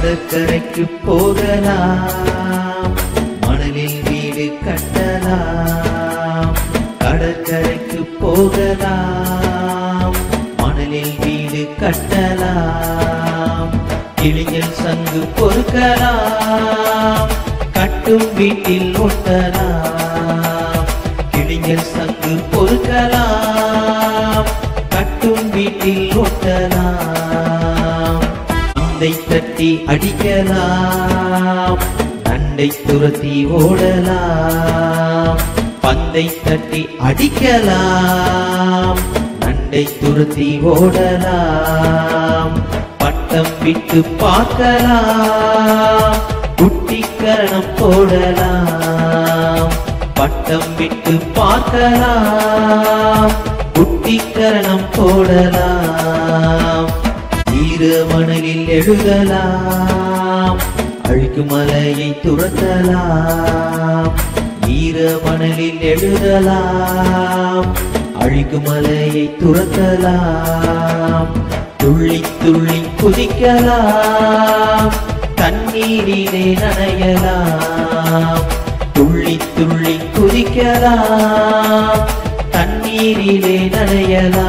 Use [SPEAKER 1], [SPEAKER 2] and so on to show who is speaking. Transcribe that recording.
[SPEAKER 1] கடற்கரைக்கு போகலாம், மணலில் வீடு கட்டலாம். கடற்கரைக்கு போகலாம், மணலில் வீடு கட்டலாம். கிளியில் சங்கு பொறுக்கலாம், கட்டும் வீட்டில் ஒட்டலாம். கிளியில் சங்கு பொறுக்கலாம், கட்டும் வீட்டில் ஒட்டலாம். பந்தை தட்டி அடிக்கலாம், நண்டை துரத்தி ஓடலாம். பந்தை தட்டி அடிக்கலாம், நண்டை துரத்தி ஓடலாம். பட்டம் விட்டு பார்க்கலாம், குட்டிக்கரணம் போடலாம். பட்டம் விட்டு பார்க்கலாம், குட்டிக்கரணம் போடலாம். ஈரமணலில் எழுதலாம், அழுக்கு மலையை துரத்தலாம். ஈரமணலில் எழுதலாம், அழுக்கு மலையை துரத்தலாம். துள்ளி துள்ளி குதிக்கலாம், தண்ணீரிலே நனையலாம். துள்ளி துள்ளி குதிக்கலாம், தண்ணீரிலே நனையலாம்.